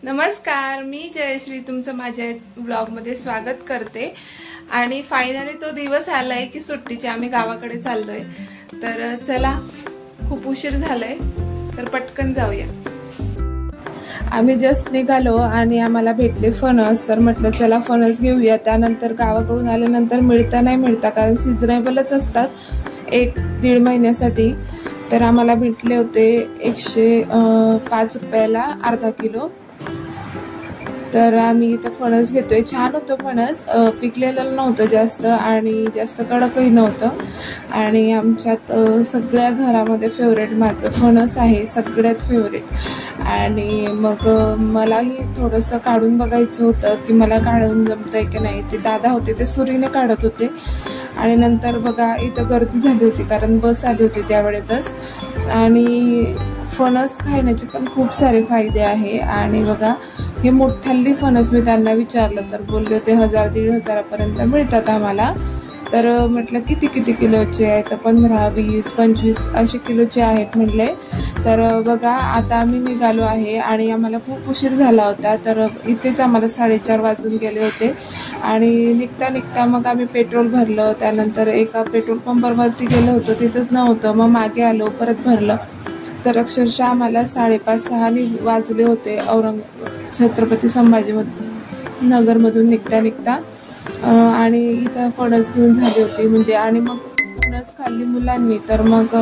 नमस्कार, मी जयश्री तुमचं माझ्या ब्लॉगमध्ये स्वागत करते। आणि फायनली तो दिवस आलाय की सुट्टीचे आम्ही गावाकडे चाललोय। तर चला, खूप उशीर झालाय तर पटकन जाऊया। आम्ही जस्ट निघालो आणि आम्हाला भेटले फणस, तर म्हटलं चला फणस घेऊया। त्यानंतर गावाकडून आल्यानंतर मिळता नाही मिळता, कारण सिजनेबलच असतात 1-1.5 महिन्यासाठी। तर आम्हाला भेटले होते 105 रुपयाला अर्धा किलो। तर आम्ही इथं फणस घेतोय। छान होतं फणस, पिकलेलं नव्हतं जास्त आणि जास्त कडकही नव्हतं। आणि आमच्यात सगळ्या घरामध्ये फेवरेट माझं फणस आहे, सगळ्यात फेवरेट। आणि मग मलाही थोडंसं काढून बघायचं होतं की मला काढून जमतंय की नाही। ते दादा होते ते सुरीने काढत होते। आणि नंतर बघा इथं गर्दी झाली होती, कारण बस आली होती त्यावेळेतच। आणि फणस खाण्याचे पण खूप सारे फायदे आहे। आणि बघा हे मोठ्याली फणस मी त्यांना विचारलं तर बोलले होते 1000-1500 पर्यंत मिळतात आम्हाला। तर म्हटलं किती किलोचे आहेत, तर 15, 20, 25 असे किलोचे आहेत म्हटले। तर बघा आता आम्ही निघालो आहे आणि आम्हाला खूप उशीर झाला होता। तर इथेच आम्हाला 4:30 वाजून गेले होते। आणि निघता मग आम्ही पेट्रोल भरलं। त्यानंतर एका पेट्रोल पंपावरती गेलो होतो, तिथंच नव्हतं, मग मागे आलो, परत भरलं। तर अक्षरशः आम्हाला 5:30-6 वाजले होते छत्रपती संभाजी नगरमधून निघता। आणि इथं फणस घेऊन झाली होती म्हणजे। आणि मग फणस खाल्ली मुलांनी, तर मग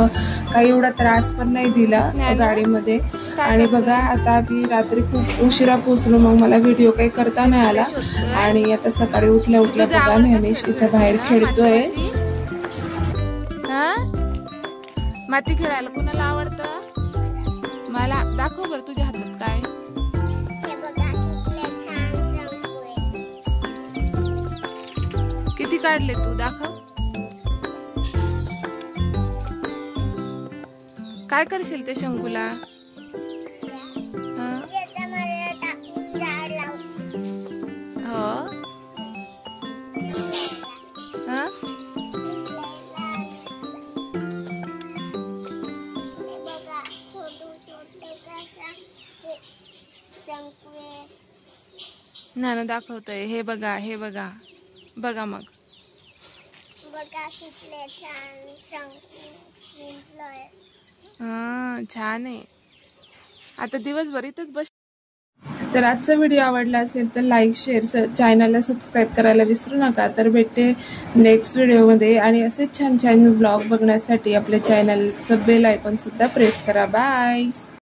काही एवढा त्रास पण नाही दिला गाडीमध्ये। आणि बघा आता मी रात्री खूप उशिरा पोचलो, मग मला व्हिडिओ काही करता नाही आला। आणि आता सकाळी उठल्या बघा न्यानेश इथं बाहेर खेळतोय। माती खेळायला कुणाला आवडतं? मला दाखव बरं तुझ्या हातात काय। किती काढले तू, दाखव। काय करशील ते शंकूला? नाना दाखवतोय, हे बघा हे बघा बघा। मग बघा किती छान शंकू विंटलोय। छान आहे। आता दिवसभर इथंच बस। तर आजचा व्हिडिओ आवडला असेल तर लाईक, शेअर, चॅनलला सबस्क्राईब करायला विसरू नका। तर भेटते नेक्स्ट व्हिडिओमध्ये। आणि असेच छान छान ब्लॉग बघण्यासाठी आपल्या चॅनलचं बेल आयकॉन सुद्धा प्रेस करा। बाय।